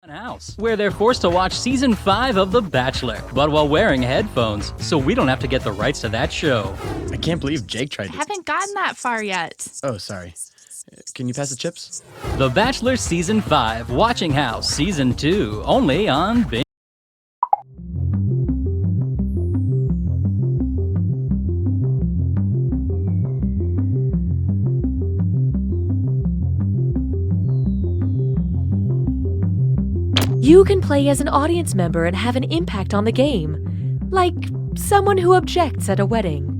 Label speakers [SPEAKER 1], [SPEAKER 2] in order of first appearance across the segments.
[SPEAKER 1] House, where they're forced to watch season 5 of The Bachelor, but while wearing headphones, so we don't have to get the rights to that show.
[SPEAKER 2] I can't believe Jake tried to...
[SPEAKER 3] Haven't gotten that far yet.
[SPEAKER 2] Oh, sorry. Can you pass the chips?
[SPEAKER 1] The Bachelor Season 5, Watching House Season 2, only on Binge.
[SPEAKER 4] You can play as an audience member and have an impact on the game, like someone who objects at a wedding.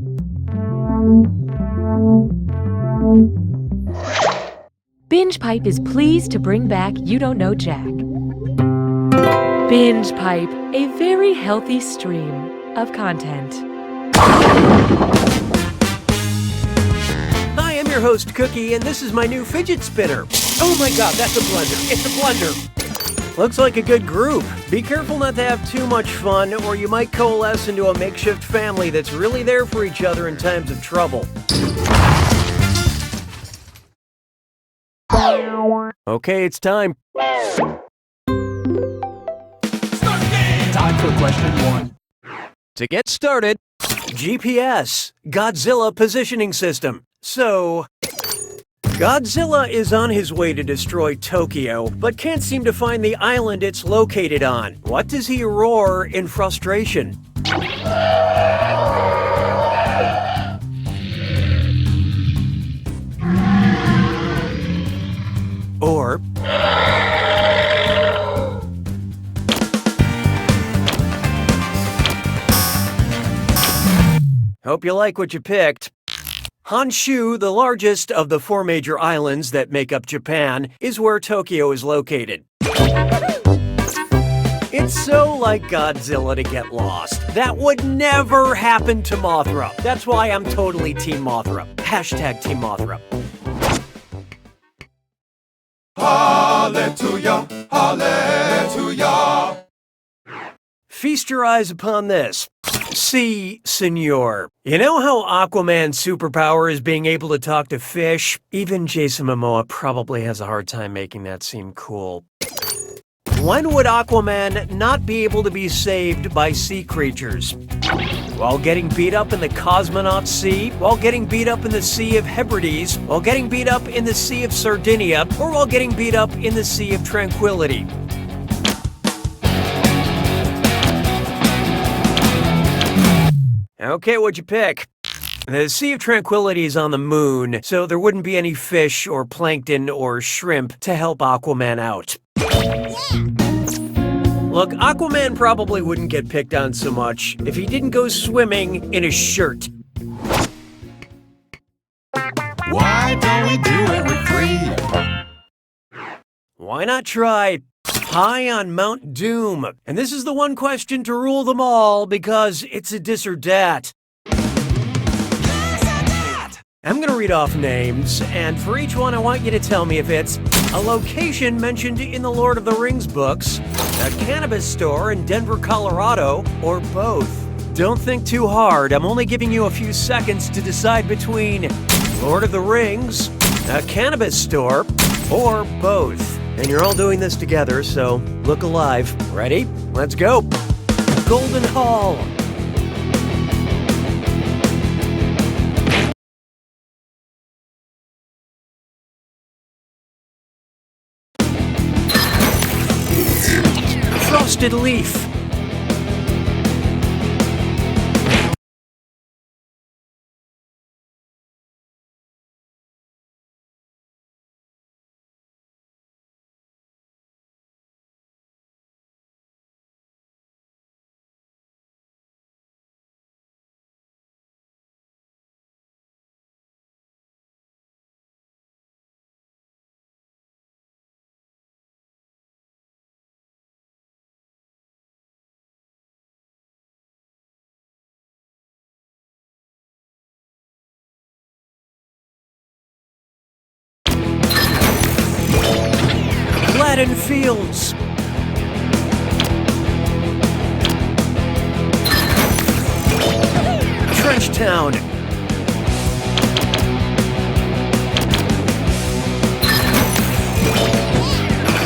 [SPEAKER 4] Binge Pipe is pleased to bring back You Don't Know Jack. Binge Pipe, a very healthy stream of content.
[SPEAKER 5] Hi, I'm your host, Cookie, and this is my new fidget spinner. Oh my god, that's a blender. It's a blender. Looks like a good group. Be careful not to have too much fun, or you might coalesce into a makeshift family that's really there for each other in times of trouble. Okay, it's time.
[SPEAKER 6] Time for question 1.
[SPEAKER 5] To get started, GPS, Godzilla Positioning System. So, Godzilla is on his way to destroy Tokyo, but can't seem to find the island it's located on. What does he roar in frustration? Or... Hope you like what you picked. Honshu, the largest of the 4 major islands that make up Japan, is where Tokyo is located. It's so like Godzilla to get lost. That would never happen to Mothra. That's why I'm totally Team Mothra. Hashtag Team Mothra.
[SPEAKER 6] Hallelujah, hallelujah.
[SPEAKER 5] Feast your eyes upon this. See, senor. You know how Aquaman's superpower is being able to talk to fish? Even Jason Momoa probably has a hard time making that seem cool. When would Aquaman not be able to be saved by sea creatures? While getting beat up in the Cosmonaut Sea, while getting beat up in the Sea of Hebrides, while getting beat up in the Sea of Sardinia, or while getting beat up in the Sea of Tranquility? Okay, what'd you pick? The Sea of Tranquility is on the moon, so there wouldn't be any fish or plankton or shrimp to help Aquaman out. Look, Aquaman probably wouldn't get picked on so much if he didn't go swimming in a shirt.
[SPEAKER 6] Why don't we do it with Creed?
[SPEAKER 5] Why not try High on Mount Doom? And this is the one question to rule them all because it's a dis or dat. I'm gonna read off names, and for each one I want you to tell me if it's a location mentioned in the Lord of the Rings books, a cannabis store in Denver, Colorado, or both. Don't think too hard. I'm only giving you a few seconds to decide between Lord of the Rings, a cannabis store, or both. And you're all doing this together, so look alive. Ready? Let's go. Golden Hall. Frosted Leaf. Gladden Fields. Trenchtown.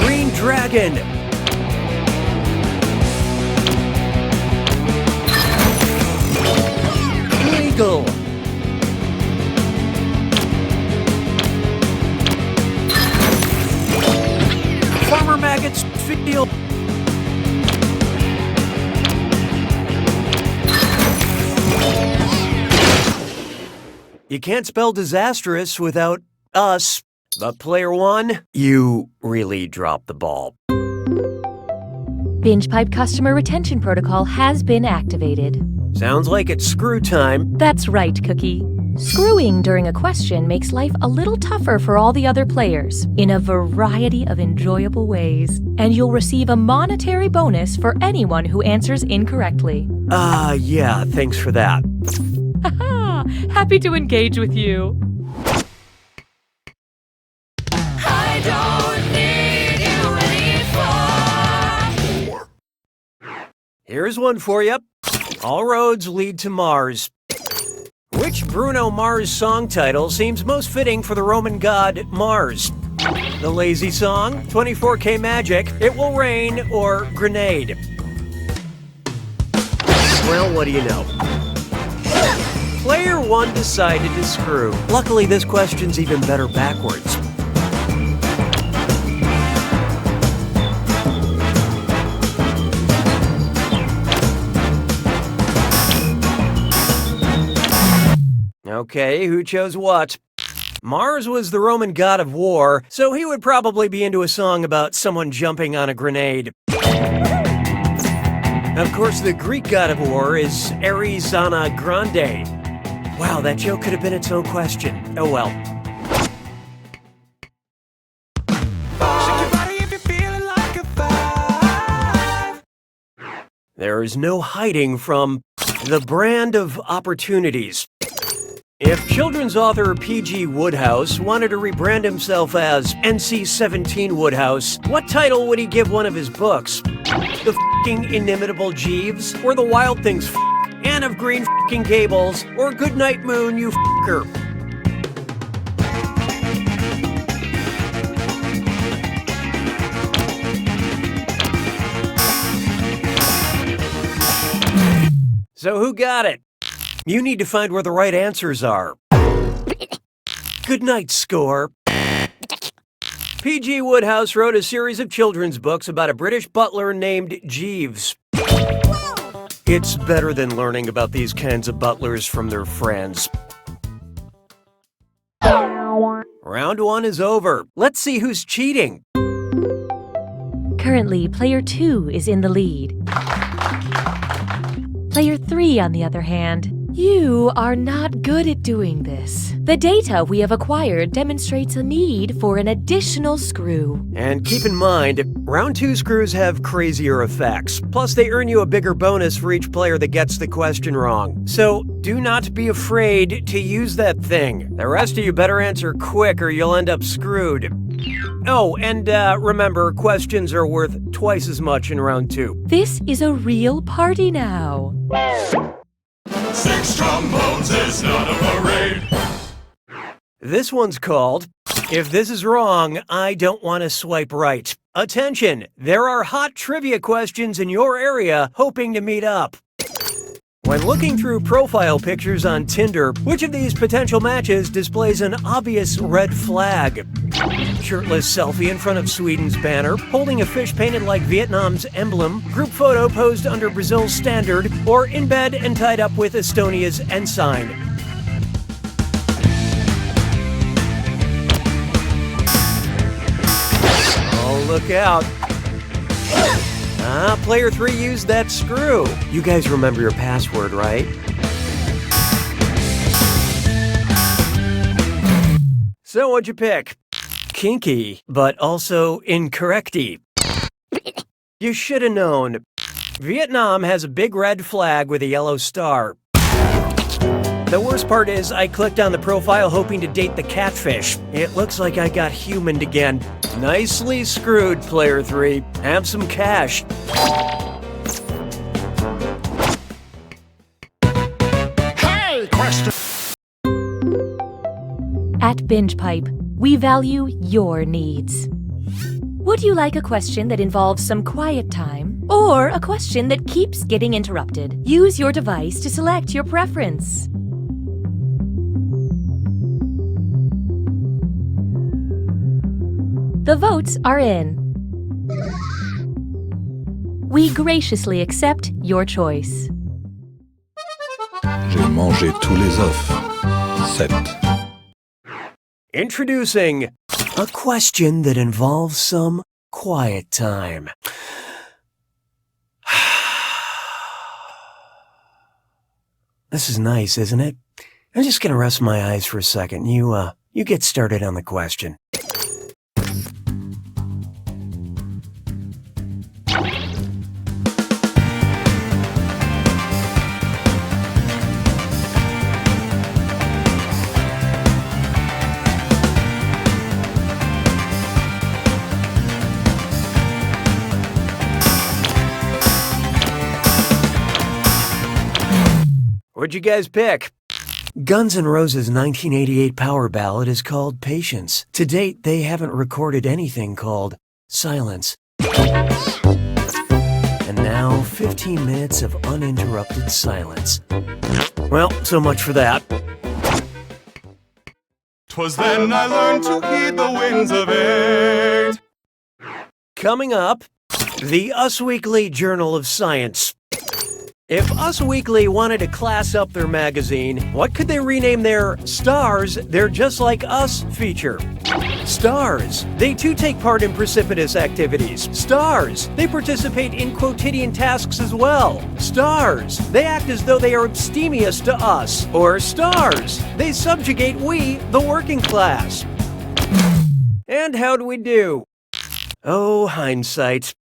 [SPEAKER 5] Green Dragon. deal. You can't spell disastrous without us. But player one, you really dropped the ball.
[SPEAKER 4] BingePipe customer retention protocol has been activated.
[SPEAKER 5] Sounds like it's screw time.
[SPEAKER 4] That's right, Cookie. Screwing during a question makes life a little tougher for all the other players in a variety of enjoyable ways. And you'll receive a monetary bonus for anyone who answers incorrectly.
[SPEAKER 5] Yeah, thanks for that.
[SPEAKER 4] Haha! Happy to engage with you.
[SPEAKER 3] I don't need you anymore.
[SPEAKER 5] Here's one for you. All roads lead to Mars. Which Bruno Mars song title seems most fitting for the Roman god Mars? The Lazy Song, 24K Magic, It Will Rain, or Grenade? Well, what do you know? Player one decided to screw. Luckily, this question's even better backwards. Okay, who chose what? Mars was the Roman god of war, so he would probably be into a song about someone jumping on a grenade. Of course, the Greek god of war is Arizona Grande. Wow, that joke could have been its own question. Oh well. There is no hiding from the brand of opportunities. If children's author P.G. Wodehouse wanted to rebrand himself as NC-17 Wodehouse, what title would he give one of his books? The f***ing inimitable Jeeves, or The Wild Things f***, Anne of Green f***ing Gables, or Goodnight Moon, you f***er? So who got it? You need to find where the right answers are. Good night, score. P.G. Wodehouse wrote a series of children's books about a British butler named Jeeves. It's better than learning about these kinds of butlers from their friends. Round one is over. Let's see who's cheating.
[SPEAKER 4] Currently, player 2 is in the lead. Player 3, on the other hand, you are not good at doing this. The data we have acquired demonstrates a need for an additional screw.
[SPEAKER 5] And keep in mind, round two screws have crazier effects. Plus, they earn you a bigger bonus for each player that gets the question wrong. So, do not be afraid to use that thing. The rest of you better answer quick or you'll end up screwed. Oh, and remember, questions are worth twice as much in round two.
[SPEAKER 4] This is a real party now.
[SPEAKER 6] 6 trombones is not a parade.
[SPEAKER 5] This one's called, If This Is Wrong, I Don't Want to Swipe Right. Attention, there are hot trivia questions in your area hoping to meet up. When looking through profile pictures on Tinder, which of these potential matches displays an obvious red flag? Shirtless selfie in front of Sweden's banner, holding a fish painted like Vietnam's emblem, group photo posed under Brazil's standard, or in bed and tied up with Estonia's ensign. Oh, look out. Player 3 used that screw. You guys remember your password, right? So what'd you pick? Kinky, but also incorrecty. You should have known. Vietnam has a big red flag with a yellow star. The worst part is I clicked on the profile hoping to date the catfish. It looks like I got humaned again. Nicely screwed, player 3. Have some cash.
[SPEAKER 6] Hey, question.
[SPEAKER 4] At BingePipe, we value your needs. Would you like a question that involves some quiet time, or a question that keeps getting interrupted? Use your device to select your preference. The votes are in. We graciously accept your choice.
[SPEAKER 6] J'ai mangé tous les œufs. 7.
[SPEAKER 5] Introducing a question that involves some quiet time. This is nice, isn't it? I'm just gonna rest my eyes for a second. You get started on the question. What'd you guys pick? Guns N' Roses' 1988 power ballad is called Patience. To date, they haven't recorded anything called Silence. And now, 15 minutes of uninterrupted silence. Well, so much for that.
[SPEAKER 6] 'Twas then I learned to heed the winds of age.
[SPEAKER 5] Coming up, the Us Weekly Journal of Science. If Us Weekly wanted to class up their magazine, what could they rename their Stars, They're Just Like Us feature? Stars. They too take part in precipitous activities. Stars. They participate in quotidian tasks as well. Stars. They act as though they are abstemious to us. Or stars. They subjugate we, the working class. And how do we do? Oh, hindsight.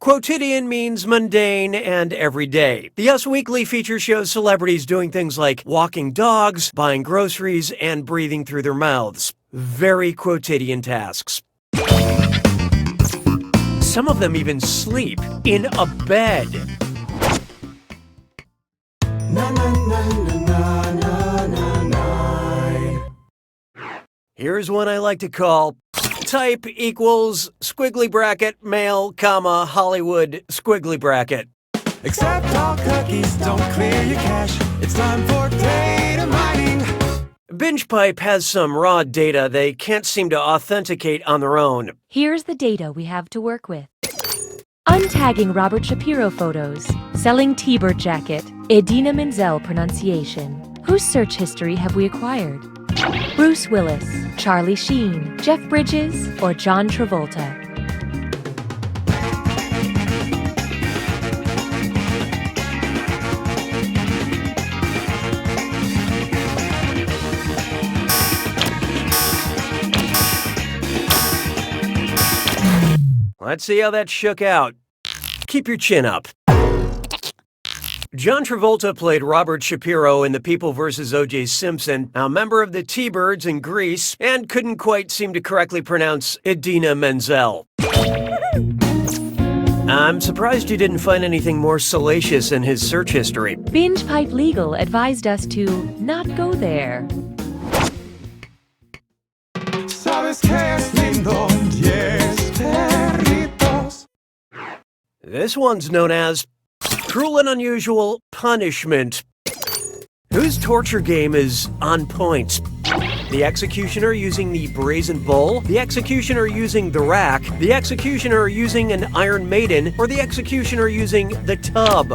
[SPEAKER 5] Quotidian means mundane and everyday. The Us Weekly feature shows celebrities doing things like walking dogs, buying groceries, and breathing through their mouths. Very quotidian tasks. Some of them even sleep in a bed. Here's one I like to call type equals squiggly bracket, male, comma, Hollywood, squiggly bracket.
[SPEAKER 6] Except all cookies don't clear your cache. It's time for data mining.
[SPEAKER 5] BingePipe has some raw data they can't seem to authenticate on their own.
[SPEAKER 4] Here's the data we have to work with. Untagging Robert Shapiro photos. Selling T-Bird jacket. Idina Menzel pronunciation. Whose search history have we acquired? Bruce Willis, Charlie Sheen, Jeff Bridges, or John Travolta?
[SPEAKER 5] Let's see how that shook out. Keep your chin up. John Travolta played Robert Shapiro in The People vs. O.J. Simpson, a member of the T-Birds in Greece, and couldn't quite seem to correctly pronounce Idina Menzel. I'm surprised you didn't find anything more salacious in his search history.
[SPEAKER 4] BingePipe Legal advised us to not go there.
[SPEAKER 6] Sabes que es lindo, yes, perritos.
[SPEAKER 5] This one's known as Cruel and Unusual Punishment. Whose torture game is on point? The executioner using the brazen bull, the executioner using the rack, the executioner using an Iron Maiden, or the executioner using the tub?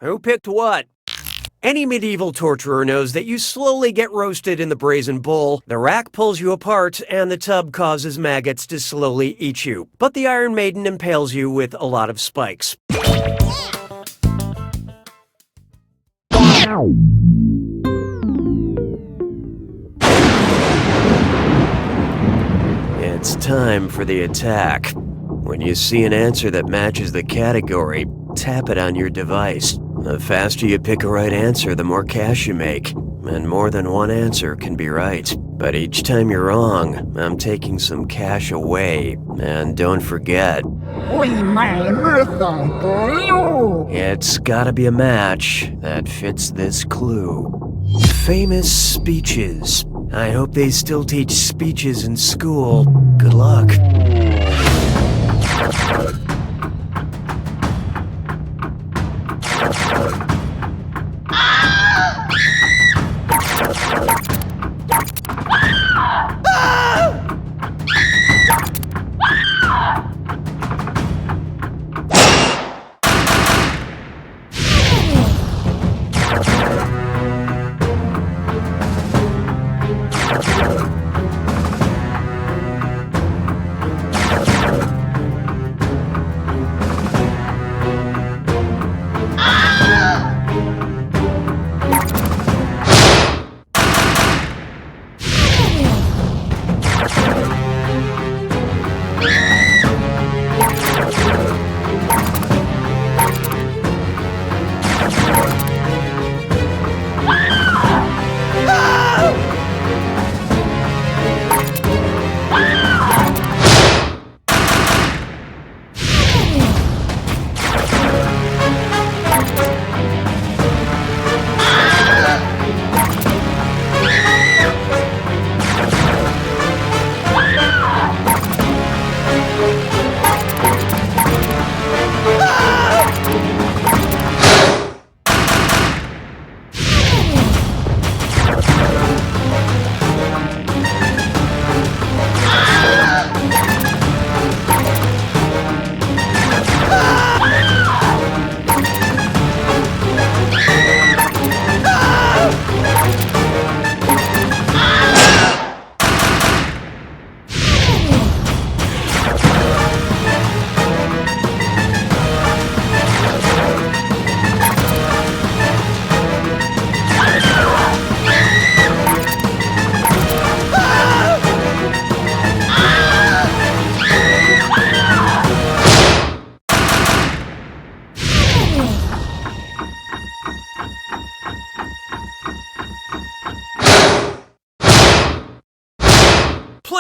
[SPEAKER 5] Who picked what? Any medieval torturer knows that you slowly get roasted in the brazen bull, the rack pulls you apart, and the tub causes maggots to slowly eat you. But the Iron Maiden impales you with a lot of spikes. It's time for the attack. When you see an answer that matches the category, tap it on your device. The faster you pick a right answer, the more cash you make. And more than one answer can be right. But each time you're wrong, I'm taking some cash away. And don't forget, it's gotta be a match that fits this clue. Famous speeches. I hope they still teach speeches in school. Good luck.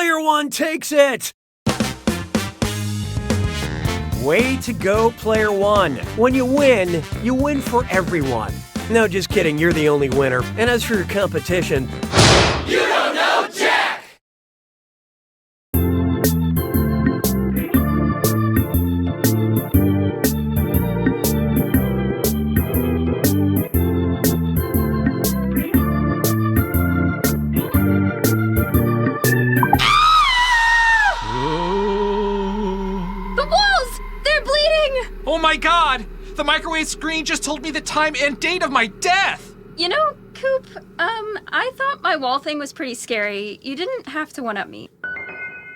[SPEAKER 5] Player one takes it! Way to go, Player one. When you win for everyone. No, just kidding, you're the only winner. And as for your competition...
[SPEAKER 3] You don't know Jack!
[SPEAKER 7] The walls! They're bleeding!
[SPEAKER 8] Oh my god! The microwave screen just told me the time and date of my death!
[SPEAKER 7] You know, Coop, I thought my wall thing was pretty scary. You didn't have to one-up me.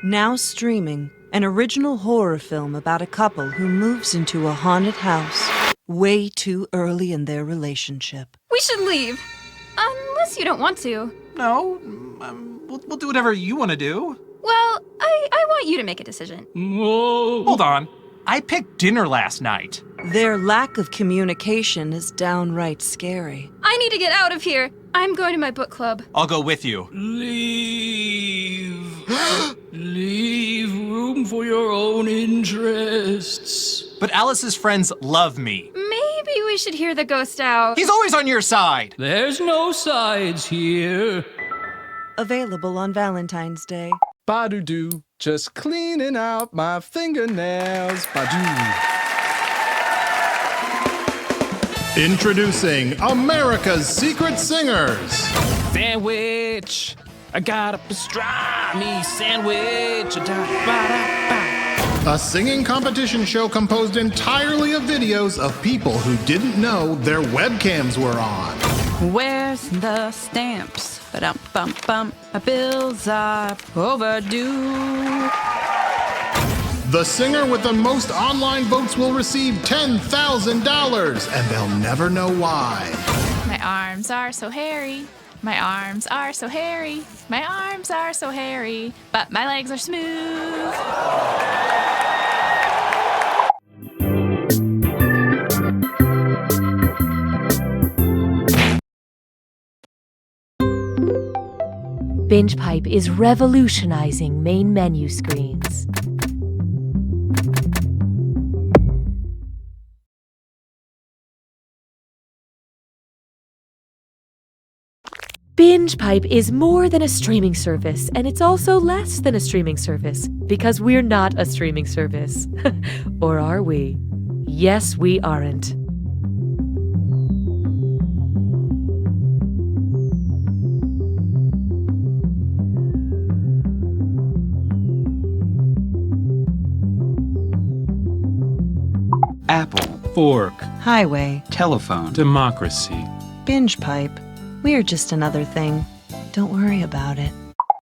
[SPEAKER 9] Now streaming, an original horror film about a couple who moves into a haunted house way too early in their relationship.
[SPEAKER 7] We should leave. Unless you don't want to.
[SPEAKER 8] No, we'll do whatever you want to do.
[SPEAKER 7] Well, I want you to make a decision.
[SPEAKER 1] Whoa.
[SPEAKER 8] Hold on. I picked dinner last night.
[SPEAKER 9] Their lack of communication is downright scary.
[SPEAKER 7] I need to get out of here. I'm going to my book club.
[SPEAKER 8] I'll go with you.
[SPEAKER 1] Leave. Leave room for your own interests.
[SPEAKER 8] But Alice's friends love me.
[SPEAKER 7] Maybe we should hear the ghost out.
[SPEAKER 8] He's always on your side.
[SPEAKER 1] There's no sides here.
[SPEAKER 9] Available on Valentine's Day.
[SPEAKER 2] Ba-do-do, just cleaning out my fingernails. Ba-do.
[SPEAKER 10] Introducing America's Secret Singers.
[SPEAKER 11] Sandwich. I got a pastrami sandwich.
[SPEAKER 10] A singing competition show composed entirely of videos of people who didn't know their webcams were on.
[SPEAKER 12] Where's the stamps? Ba-dum-bum-bum. My bills are overdue.
[SPEAKER 10] The singer with the most online votes will receive $10,000, and they'll never know why.
[SPEAKER 12] My arms are so hairy. My arms are so hairy. My arms are so hairy. But my legs are smooth.
[SPEAKER 4] BingePipe is revolutionizing main menu screens. BingePipe is more than a streaming service, and it's also less than a streaming service, because we're not a streaming service. Or are we? Yes, we aren't.
[SPEAKER 11] Apple. Fork.
[SPEAKER 9] Highway.
[SPEAKER 11] Telephone. Democracy.
[SPEAKER 9] BingePipe. We're just another thing. Don't worry about it.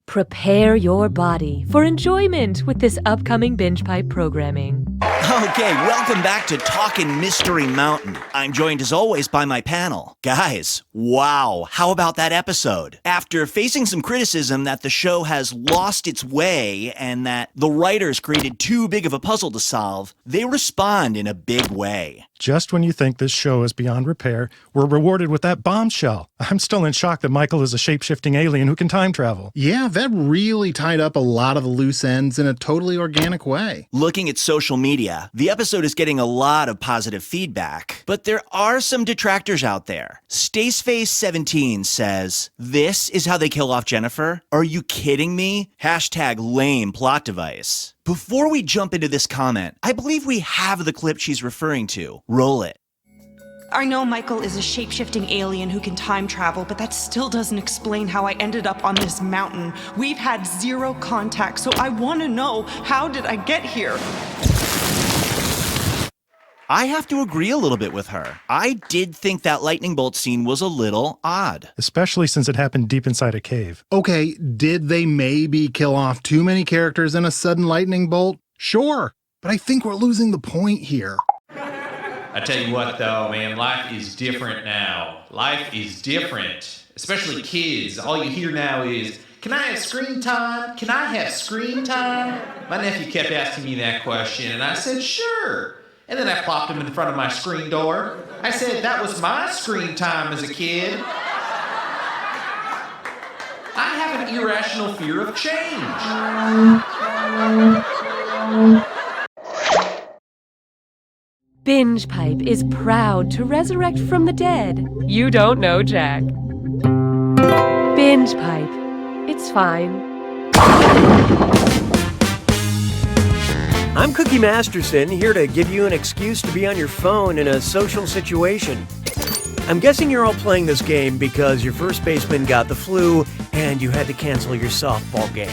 [SPEAKER 4] Prepare your body for enjoyment with this upcoming BingePipe programming.
[SPEAKER 13] Okay, welcome back to Talkin' Mystery Mountain. I'm joined as always by my panel. Guys, wow, how about that episode? After facing some criticism that the show has lost its way and that the writers created too big of a puzzle to solve, they respond in a big way.
[SPEAKER 14] Just when you think this show is beyond repair, we're rewarded with that bombshell. I'm still in shock that Michael is a shape-shifting alien who can time travel.
[SPEAKER 10] Yeah, that really tied up a lot of the loose ends in a totally organic way.
[SPEAKER 13] Looking at social media, the episode is getting a lot of positive feedback, but there are some detractors out there. Staceface17 says, "This is how they kill off Jennifer? Are you kidding me? Hashtag lame plot device." Before we jump into this comment, I believe we have the clip she's referring to. Roll it.
[SPEAKER 15] I know Michael is a shape-shifting alien who can time travel, but that still doesn't explain how I ended up on this mountain. We've had zero contact, so I want to know, how did I get here?
[SPEAKER 13] I have to agree a little bit with her. I did think that lightning bolt scene was a little odd.
[SPEAKER 14] Especially since it happened deep inside a cave.
[SPEAKER 10] Okay, did they maybe kill off too many characters in a sudden lightning bolt? Sure, but I think we're losing the point here.
[SPEAKER 16] I tell you what though, man, life is different now. Life is different, especially kids. All you hear now is, "Can I have screen time? Can I have screen time?" My nephew kept asking me that question and I said, "Sure." And then I plopped him in front of my screen door. I said, "That was my screen time as a kid." I have an irrational fear of change.
[SPEAKER 4] Binge Pipe is proud to resurrect from the dead. You don't know Jack. Binge Pipe. It's fine.
[SPEAKER 5] I'm Cookie Masterson, here to give you an excuse to be on your phone in a social situation. I'm guessing you're all playing this game because your first baseman got the flu and you had to cancel your softball game.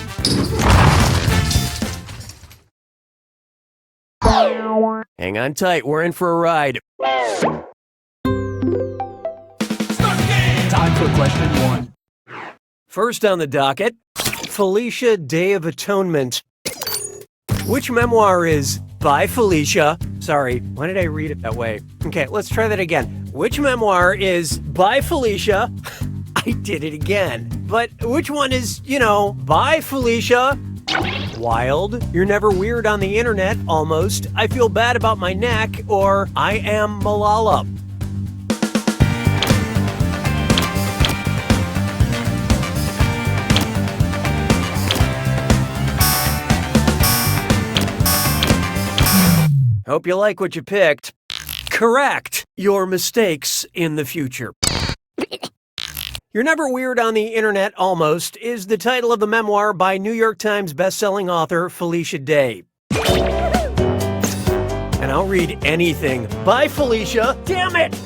[SPEAKER 5] Hang on tight, we're in for a ride.
[SPEAKER 17] Time for question 1.
[SPEAKER 5] First on the docket, Felicia Day of Atonement. Which memoir is by Felicia? Sorry, why did I read it that way? Okay, let's try that again. Which memoir is by Felicia? I did it again. But which one is, by Felicia? Wild, You're Never Weird on the Internet, Almost, I Feel Bad About My Neck, or I Am Malala. Hope you like what you picked. Correct your mistakes in the future. You're Never Weird on the Internet, Almost, is the title of the memoir by New York Times bestselling author Felicia Day. And I'll read anything. Bye, Felicia. Damn it!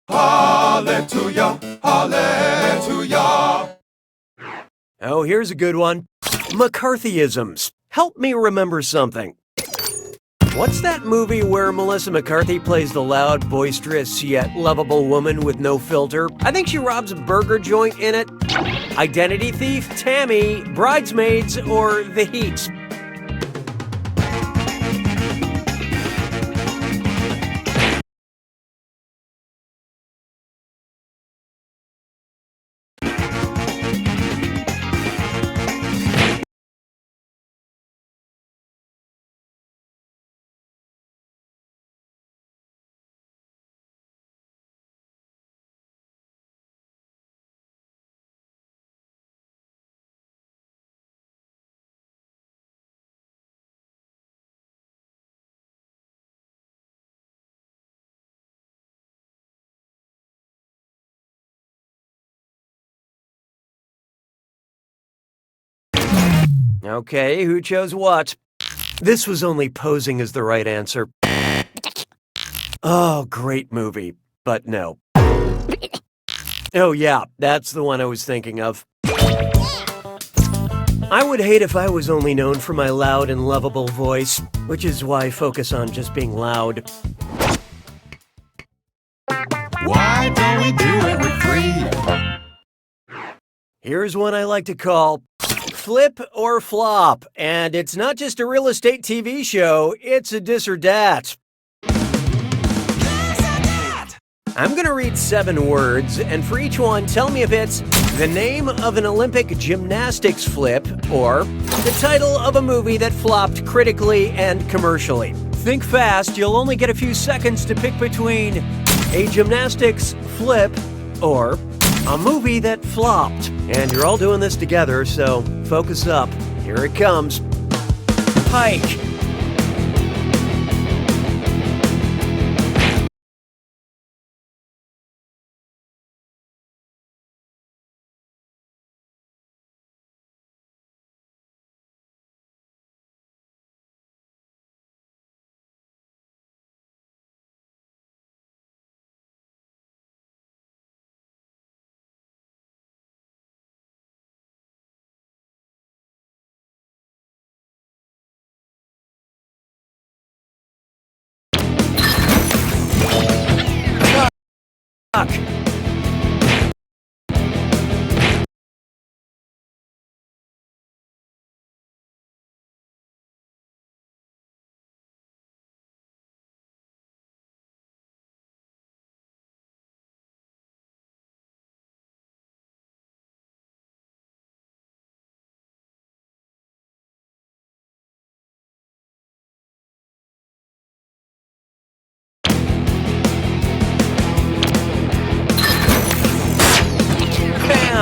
[SPEAKER 6] Hallelujah, hallelujah.
[SPEAKER 5] Oh, here's a good one. McCarthyisms. Help me remember something. What's that movie where Melissa McCarthy plays the loud, boisterous, yet lovable woman with no filter? I think she robs a burger joint in it. Identity Thief, Tammy, Bridesmaids, or The Heat? Okay, who chose what? This was only posing as the right answer. Oh, great movie, but no. Oh yeah, that's the one I was thinking of. I would hate if I was only known for my loud and lovable voice, which is why I focus on just being loud.
[SPEAKER 6] Why don't we do it with 3?
[SPEAKER 5] Here's one I like to call Flip or Flop, and it's not just a real estate TV show, it's a this or dat. I'm gonna read 7 words, and for each one, tell me if it's the name of an Olympic gymnastics flip or the title of a movie that flopped critically and commercially. Think fast, you'll only get a few seconds to pick between a gymnastics flip or a movie that flopped. And you're all doing this together, so focus up. Here it comes. Pike.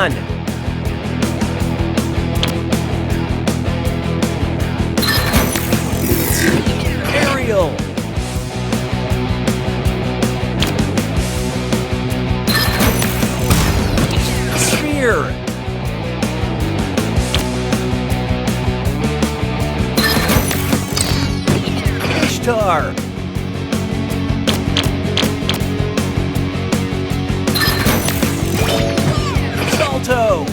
[SPEAKER 5] done. Ariel. Sphere. Ishtar. Salto.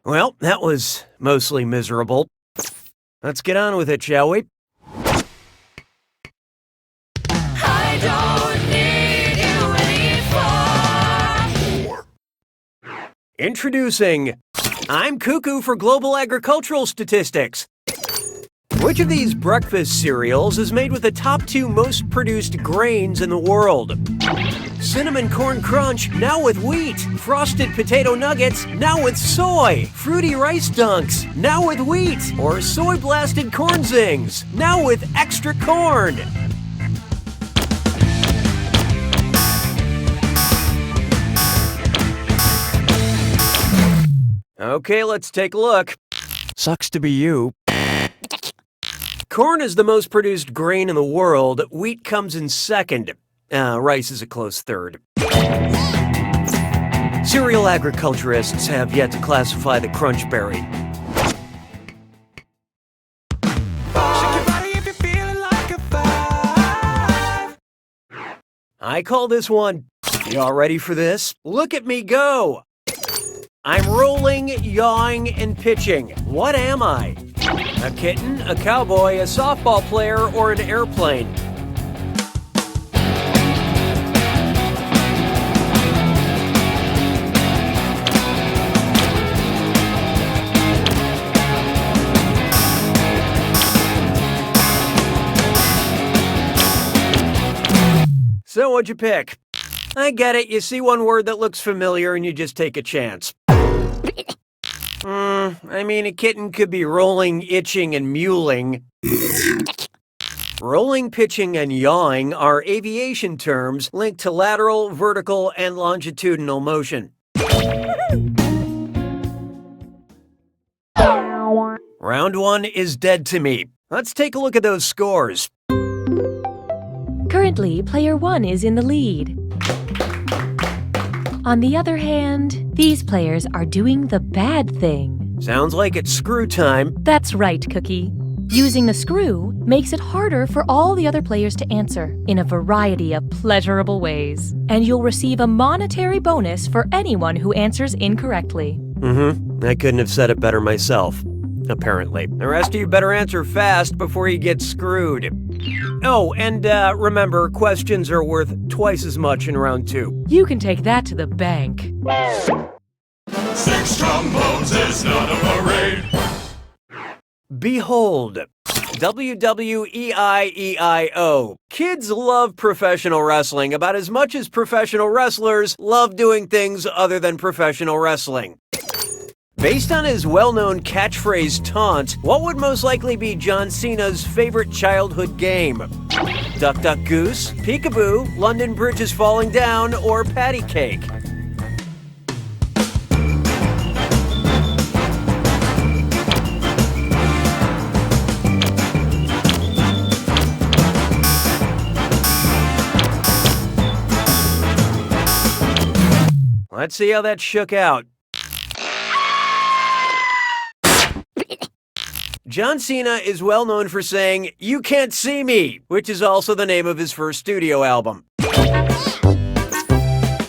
[SPEAKER 5] Well, that was mostly miserable. Let's get on with it, shall we?
[SPEAKER 3] I don't need you anymore.
[SPEAKER 5] Introducing I'm Cuckoo for Global Agricultural Statistics. Which of these breakfast cereals is made with the top 2 most produced grains in the world? Cinnamon Corn Crunch, now with wheat. Frosted Potato Nuggets, now with soy. Fruity Rice Dunks, now with wheat. Or Soy Blasted Corn Zings, now with extra corn. Okay, let's take a look. Sucks to be you. Corn is the most produced grain in the world. Wheat comes in second. Rice is a close third. Cereal agriculturists have yet to classify the crunch berry. I call this one. Y'all ready for this? Look at me go! I'm rolling, yawing, and pitching. What am I? A kitten, a cowboy, a softball player, or an airplane? So what'd you pick? I get it, you see one word that looks familiar and you just take a chance. I mean, a kitten could be rolling, itching, and mewling. Rolling, pitching, and yawing are aviation terms linked to lateral, vertical, and longitudinal motion. Round 1 is dead to me. Let's take a look at those scores.
[SPEAKER 4] Currently, player 1 is in the lead. On the other hand, these players are doing the bad thing.
[SPEAKER 5] Sounds like it's screw time.
[SPEAKER 4] That's right, Cookie. Using the screw makes it harder for all the other players to answer in a variety of pleasurable ways. And you'll receive a monetary bonus for anyone who answers incorrectly.
[SPEAKER 5] I couldn't have said it better myself. Apparently. The rest of you better answer fast before you get screwed. Oh, and remember, questions are worth twice as much in round 2.
[SPEAKER 4] You can take that to the bank.
[SPEAKER 3] 6 trombones is not a parade.
[SPEAKER 5] Behold. WWEIEIO. Kids love professional wrestling about as much as professional wrestlers love doing things other than professional wrestling. Based on his well-known catchphrase taunt, what would most likely be John Cena's favorite childhood game? Duck Duck Goose, Peekaboo, London Bridge is Falling Down, or Patty Cake? Let's see how that shook out. John Cena is well known for saying, "You can't see me," which is also the name of his first studio album.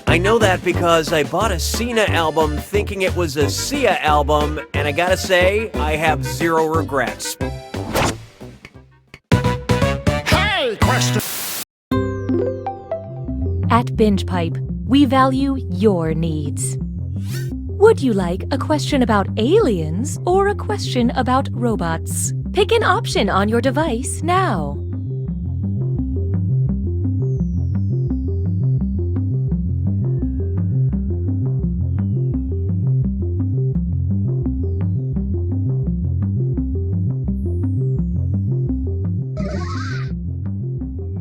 [SPEAKER 5] I know that because I bought a Cena album thinking it was a Sia album, and I gotta say, I have zero regrets.
[SPEAKER 10] Hey, question!
[SPEAKER 4] At Binge Pipe, we value your needs. Would you like a question about aliens or a question about robots? Pick an option on your device now.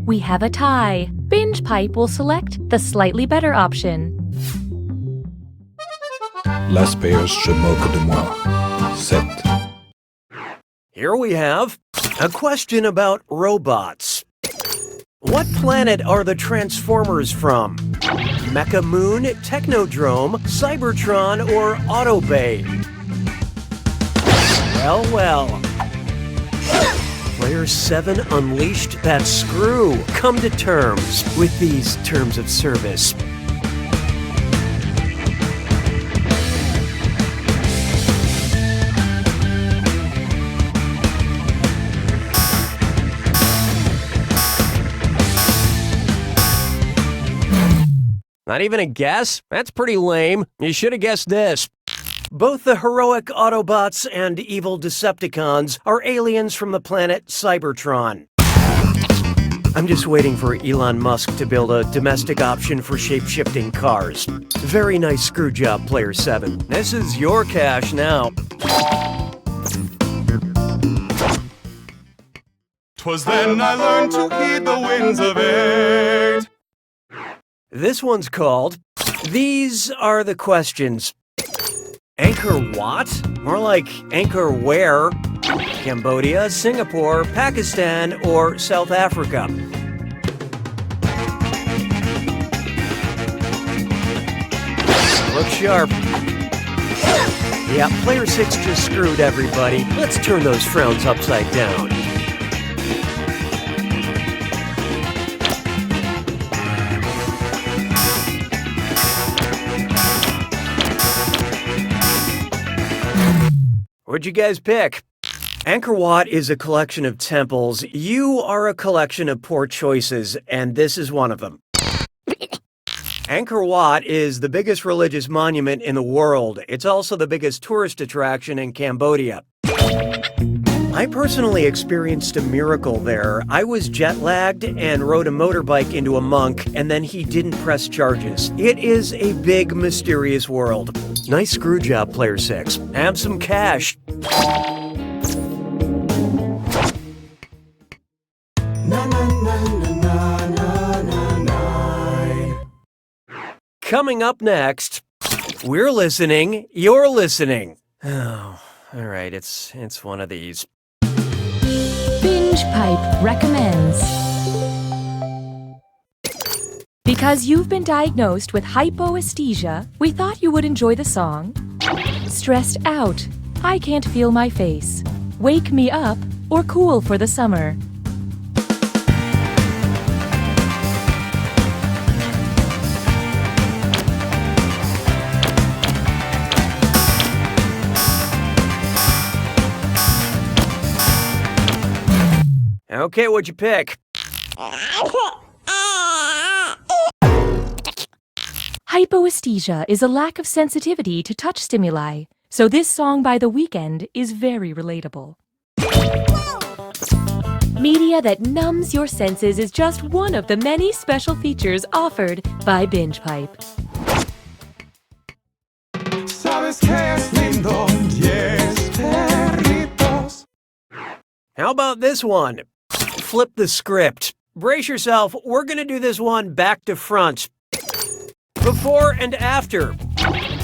[SPEAKER 4] We have a tie. Binge Pipe will select the slightly better option.
[SPEAKER 17] L'asperge se moque de moi. 7.
[SPEAKER 5] Here we have a question about robots. What planet are the Transformers from? Mecha Moon, Technodrome, Cybertron, or Autobay? Well. Player 7 unleashed that screw. Come to terms with these terms of service. Not even a guess? That's pretty lame. You should have guessed this. Both the heroic Autobots and evil Decepticons are aliens from the planet Cybertron. I'm just waiting for Elon Musk to build a domestic option for shape-shifting cars. Very nice screw job, Player 7. This is your cash now.
[SPEAKER 3] 'Twas then I learned to heed the winds of 8.
[SPEAKER 5] This one's called These Are the Questions. Anchor what? More like anchor where? Cambodia, Singapore, Pakistan, or South Africa? Look sharp. Yeah, Player 6 just screwed everybody. Let's turn those frowns upside down. What'd you guys pick? Angkor Wat is a collection of temples. You are a collection of poor choices, and this is one of them. Angkor Wat is the biggest religious monument in the world. It's also the biggest tourist attraction in Cambodia. I personally experienced a miracle there. I was jet-lagged and rode a motorbike into a monk, and then he didn't press charges. It is a big, mysterious world. Nice screw job, Player 6. Have some cash. Coming up next, we're listening, you're listening. Oh, all right, it's one of these.
[SPEAKER 4] Binge Pipe recommends. Because you've been diagnosed with hypoesthesia, we thought you would enjoy the song Stressed Out, I Can't Feel My Face, Wake Me Up, or Cool for the Summer.
[SPEAKER 5] Okay, what'd you pick?
[SPEAKER 4] Hypoesthesia is a lack of sensitivity to touch stimuli, so this song by The Weeknd is very relatable. Media that numbs your senses is just one of the many special features offered by Binge Pipe.
[SPEAKER 6] Sabes que es lindo, yes, perritos.
[SPEAKER 5] How about this one? Flip the script. Brace yourself, we're gonna do this one back to front. Before and after.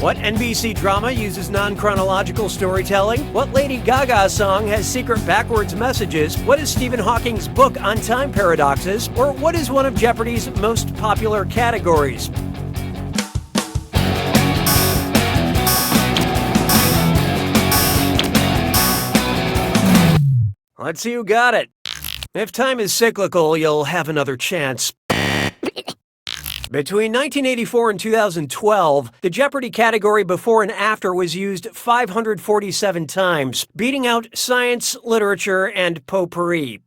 [SPEAKER 5] What NBC drama uses non-chronological storytelling? What Lady Gaga song has secret backwards messages? What is Stephen Hawking's book on time paradoxes? Or what is one of Jeopardy's most popular categories? Let's see who got it. If time is cyclical, you'll have another chance. Between 1984 and 2012, the Jeopardy category before and after was used 547 times, beating out science, literature, and potpourri.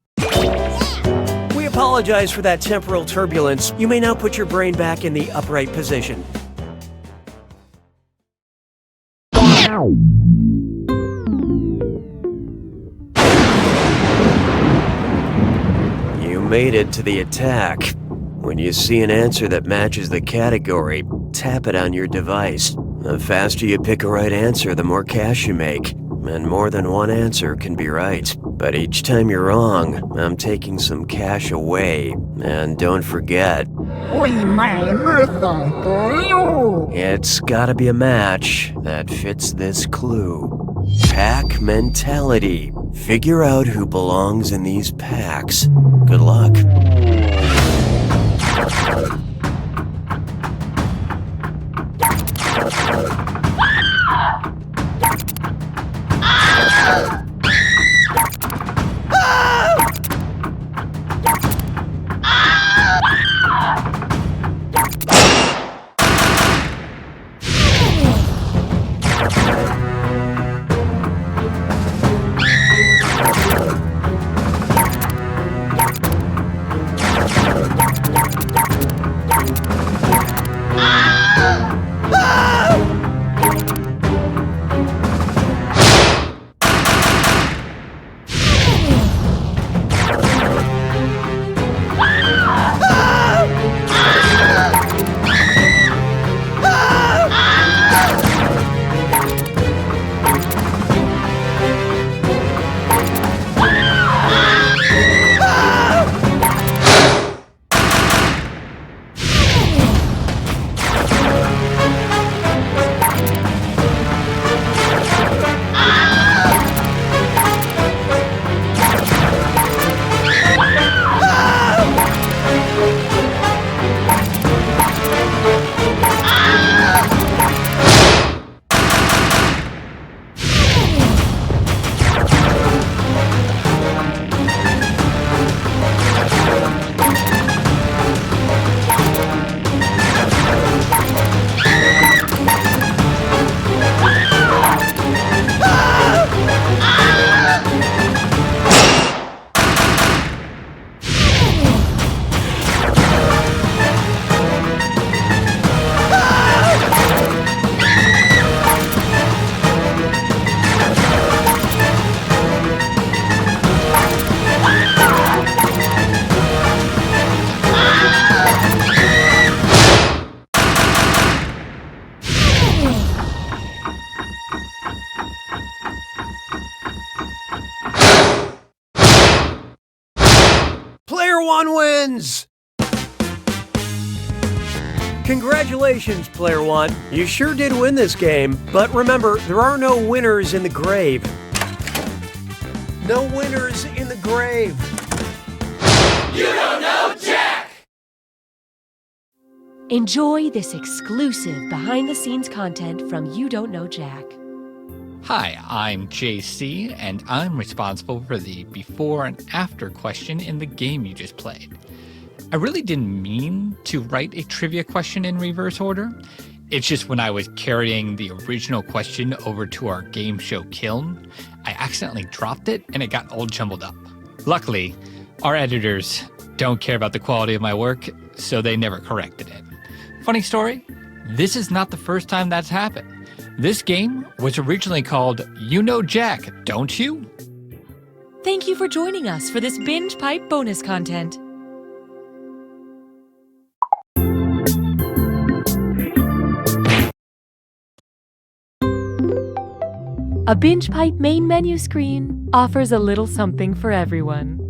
[SPEAKER 5] We apologize for that temporal turbulence. You may now put your brain back in the upright position. You made it to the attack. When you see an answer that matches the category, tap it on your device. The faster you pick a right answer, the more cash you make. and more than one answer can be right. But each time you're wrong, I'm taking some cash away. And don't forget, it's gotta be a match that fits this clue. Pack mentality. Figure out who belongs in these packs. Good luck. Player one wins! Congratulations, Player One. You sure did win this game, but remember, there are no winners in the grave. No winners in the grave.
[SPEAKER 6] You don't know Jack!
[SPEAKER 4] Enjoy this exclusive behind-the-scenes content from You Don't Know Jack.
[SPEAKER 18] Hi, I'm JC, and I'm responsible for the before and after question in the game you just played. I really didn't mean to write a trivia question in reverse order. It's just when I was carrying the original question over to our game show kiln, I accidentally dropped it and it got all jumbled up. Luckily, our editors don't care about the quality of my work, so they never corrected it. Funny story, this is not the first time that's happened. This game was originally called You Know Jack, Don't You?
[SPEAKER 4] Thank you for joining us for this Binge Pipe bonus content. A Binge Pipe main menu screen offers a little something for everyone.